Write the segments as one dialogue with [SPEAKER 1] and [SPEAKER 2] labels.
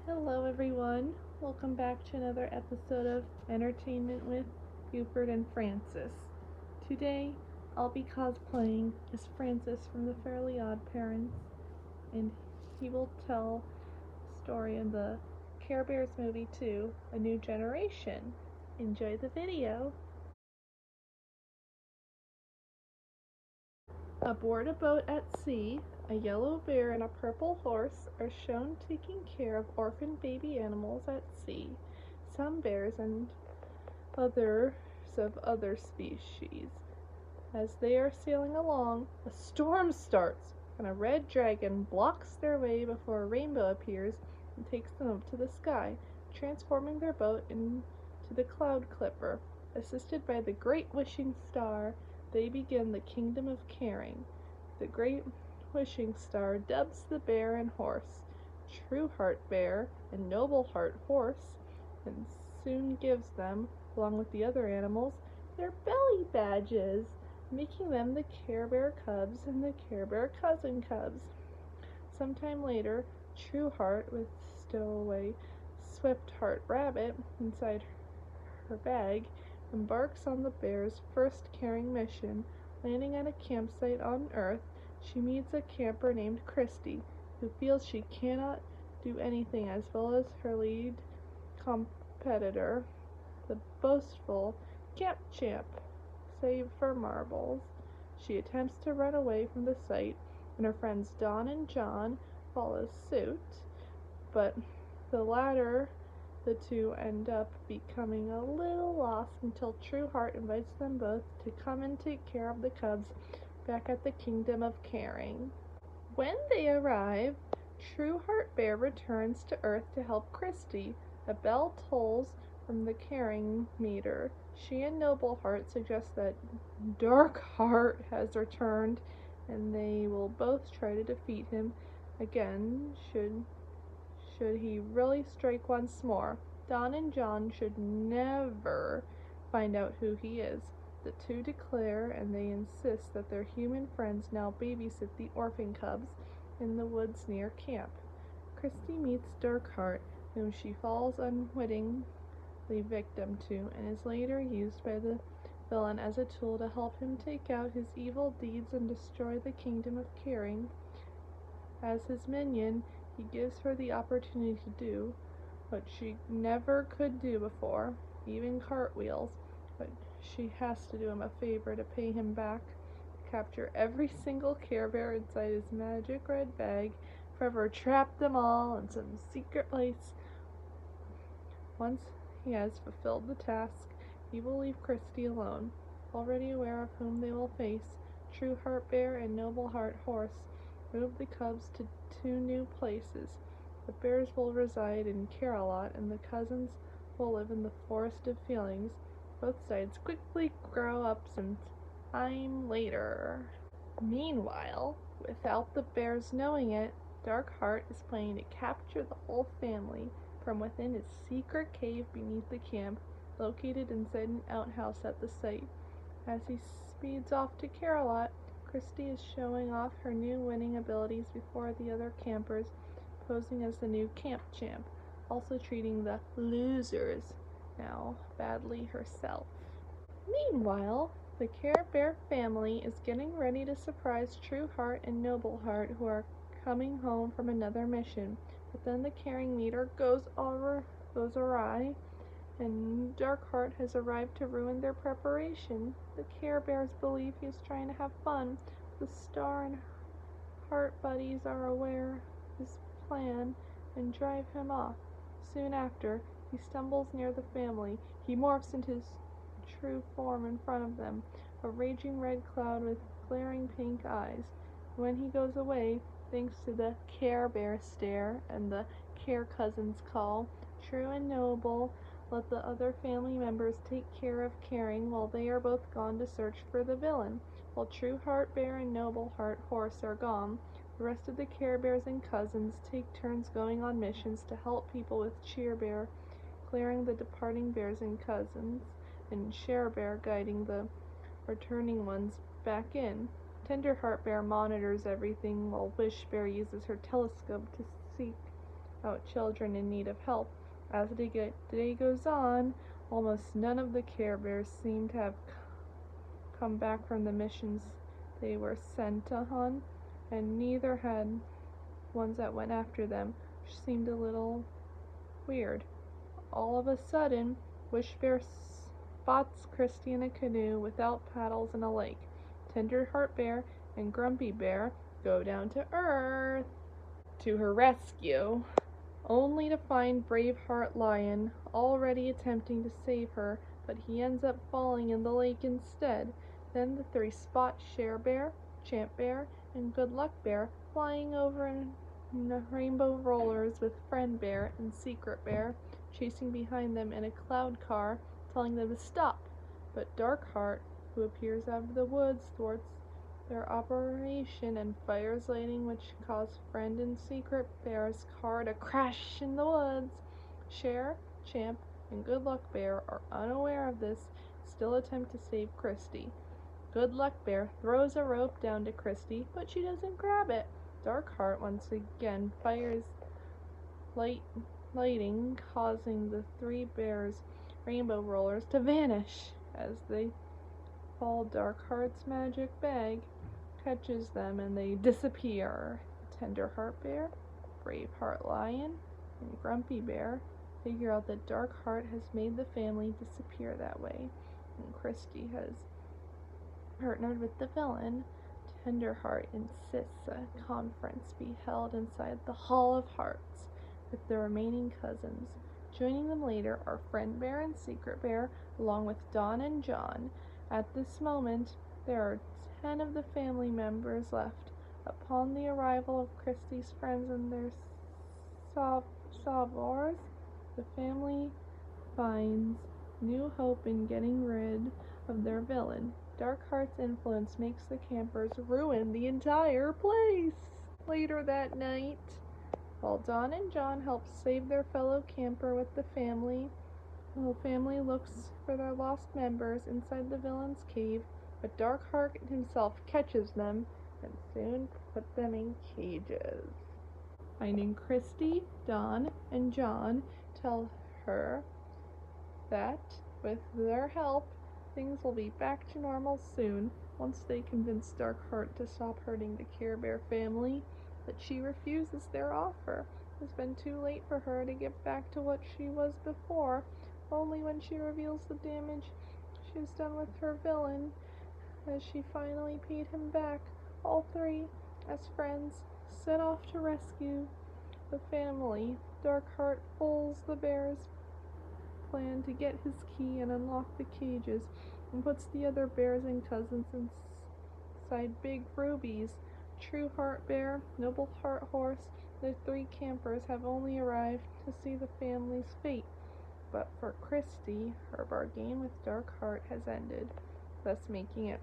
[SPEAKER 1] Hello, everyone. Welcome back to another episode of Entertainment with Buford and Francis. Today, I'll be cosplaying as Francis from the Fairly Odd Parents, and he will tell the story in the Care Bears movie 2, A New Generation. Enjoy the video. Aboard a boat at sea, a yellow bear and a purple horse are shown taking care of orphan baby animals at sea. Some bears and others of other species. As they are sailing along, a storm starts, and a red dragon blocks their way before a rainbow appears and takes them up to the sky, transforming their boat into the Cloud Clipper. Assisted by the Great Wishing Star, they begin the Kingdom of Caring. The Great Wishing Star dubs the bear and horse True Heart Bear and Noble Heart Horse, and soon gives them, along with the other animals, their belly badges, making them the Care Bear Cubs and the Care Bear Cousin Cubs. Sometime later, True Heart, with stowaway Swift Heart Rabbit inside her bag, embarks on the bear's first caring mission. Landing at a campsite on Earth, she meets a camper named Christy, who feels she cannot do anything as well as her lead competitor, the boastful Camp Champ, save for marbles. She attempts to run away from the site, and her friends Don and John follow suit, but the two end up becoming a little lost until True Heart invites them both to come and take care of the cubs back at the Kingdom of Caring. When they arrive, True Heart Bear returns to Earth to help Christy. A bell tolls from the caring meter. She and Noble Heart suggest that Dark Heart has returned, and they will both try to defeat him again should he really strike once more. Don and John should never find out who he is. The two declare, and they insist that their human friends now babysit the orphan cubs in the woods near camp. Christy meets Darkheart, whom she falls unwittingly victim to, and is later used by the villain as a tool to help him take out his evil deeds and destroy the Kingdom of Caring. As his minion, he gives her the opportunity to do what she never could do before, even cartwheels, but she has to do him a favor to pay him back. Capture every single Care Bear inside his magic red bag, forever trap them all in some secret place. Once he has fulfilled the task, he will leave Christy alone. Already aware of whom they will face, True Heart Bear and Noble Heart Horse move the cubs to two new places. The bears will reside in Carolot, and the cousins will live in the Forest of Feelings. Both sides quickly grow up some time later. Meanwhile, without the bears knowing it, Darkheart is planning to capture the whole family from within his secret cave beneath the camp, located inside an outhouse at the site. As he speeds off to Carolot, Christy is showing off her new winning abilities before the other campers, posing as the new camp champ, also treating the losers now badly herself. Meanwhile, the Care Bear family is getting ready to surprise True Heart and Noble Heart, who are coming home from another mission. But then the caring meter goes awry, and Darkheart has arrived to ruin their preparation. The Care Bears believe he is trying to have fun. The Star and Heart buddies are aware of his plan and drive him off. Soon after, he stumbles near the family. He morphs into his true form in front of them, a raging red cloud with glaring pink eyes. When he goes away, thanks to the Care Bear stare and the Care Cousins call, True and Noble let the other family members take care of Caring while they are both gone to search for the villain. While True Heart Bear and Noble Heart Horse are gone, the rest of the Care Bears and Cousins take turns going on missions to help people, with Cheer Bear clearing the departing bears and cousins, and Share Bear guiding the returning ones back in. Tenderheart Bear monitors everything, while Wish Bear uses her telescope to seek out children in need of help. As the day goes on, almost none of the Care Bears seem to have come back from the missions they were sent on, and neither had ones that went after them, which seemed a little weird. All of a sudden, Wish Bear spots Christy in a canoe without paddles in a lake. Tenderheart Bear and Grumpy Bear go down to Earth to her rescue, only to find Braveheart Lion already attempting to save her, but he ends up falling in the lake instead. Then the three spot Share Bear, Champ Bear, and Good Luck Bear flying over in rainbow rollers with Friend Bear and Secret Bear chasing behind them in a cloud car, telling them to stop. But Darkheart, who appears out of the woods, thwarts their operation and fires lightning, which cause Friend and Secret Bear's car to crash in the woods. Share, Champ, and Good Luck Bear are unaware of this, still attempt to save Christy. Good Luck Bear throws a rope down to Christy, but she doesn't grab it. Darkheart once again fires lighting, causing the three bears' rainbow rollers to vanish. As they fall, Darkheart's magic bag catches them and they disappear. Tenderheart Bear, Braveheart Lion, and Grumpy Bear figure out that Darkheart has made the family disappear that way, and Christy has partnered with the villain. Tenderheart insists a conference be held inside the Hall of Hearts with the remaining cousins. Joining them later are Friend Bear and Secret Bear, along with Dawn and John. At this moment, there are 10 of the family members left. Upon the arrival of Christy's friends and their saviors, the family finds new hope in getting rid of their villain. Darkheart's influence makes the campers ruin the entire place. Later that night, while Dawn and John help save their fellow camper with the whole family looks for their lost members inside the villain's cave, but Darkheart himself catches them and soon puts them in cages. Finding Christy, Dawn, and John tell her that, with their help, things will be back to normal soon once they convince Darkheart to stop hurting the Care Bear family, but she refuses their offer. It's been too late for her to get back to what she was before. Only when she reveals the damage she has done with her villain has she finally paid him back. All three, as friends, set off to rescue the family. Darkheart fools the bears' plan to get his key and unlock the cages, and puts the other bears and cousins inside big rubies. True Heart Bear, Noble Heart Horse, the three campers have only arrived to see the family's fate. But for Christy, her bargain with Darkheart has ended, thus making it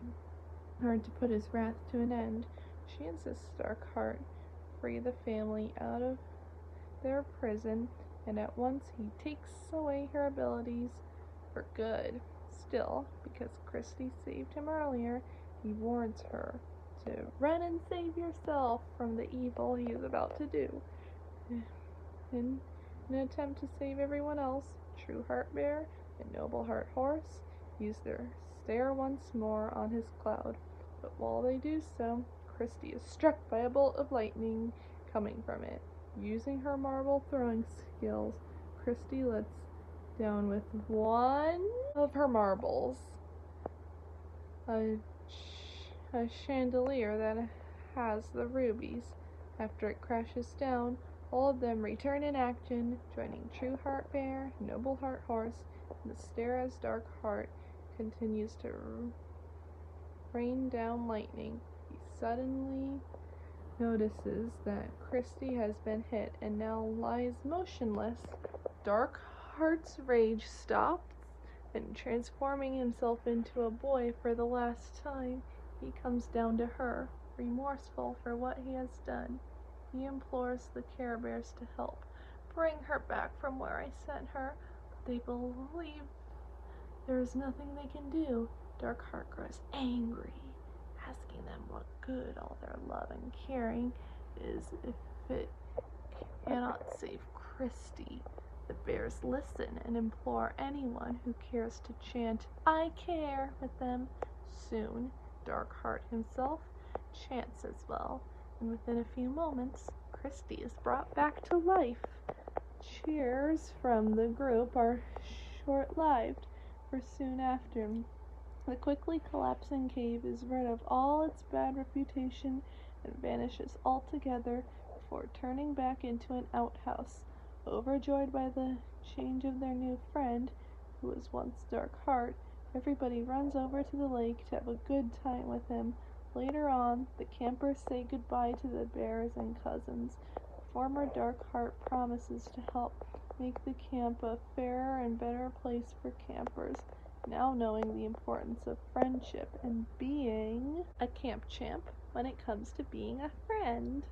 [SPEAKER 1] hard to put his wrath to an end. She insists Darkheart free the family out of their prison, and at once he takes away her abilities for good. Still, because Christy saved him earlier, he warns her to run and save yourself from the evil he is about to do. In an attempt to save everyone else, True Heart Bear and Noble Heart Horse use their stare once more on his cloud, but while they do so, Christy is struck by a bolt of lightning coming from it. Using her marble throwing skills, Christy lets down with one of her marbles a chandelier that has the rubies. After it crashes down, all of them return in action, joining True Heart Bear, Noble Heart Horse, and the stare as Darkheart continues to rain down lightning. He suddenly notices that Christy has been hit and now lies motionless. Darkheart's rage stops, and transforming himself into a boy for the last time, he comes down to her, remorseful for what he has done. He implores the Care Bears to help bring her back from where I sent her, but they believe there is nothing they can do. Darkheart grows angry, asking them what good all their love and caring is if it cannot save Christy. The bears listen and implore anyone who cares to chant, "I care," with them. Soon, Darkheart himself chants as well, and within a few moments, Christy is brought back to life. Cheers from the group are short-lived, for soon after, the quickly collapsing cave is rid of all its bad reputation and vanishes altogether before turning back into an outhouse. Overjoyed by the change of their new friend, who was once Darkheart, everybody runs over to the lake to have a good time with him. Later on, the campers say goodbye to the bears and cousins. The former Darkheart promises to help make the camp a fairer and better place for campers, now knowing the importance of friendship and being a camp champ when it comes to being a friend.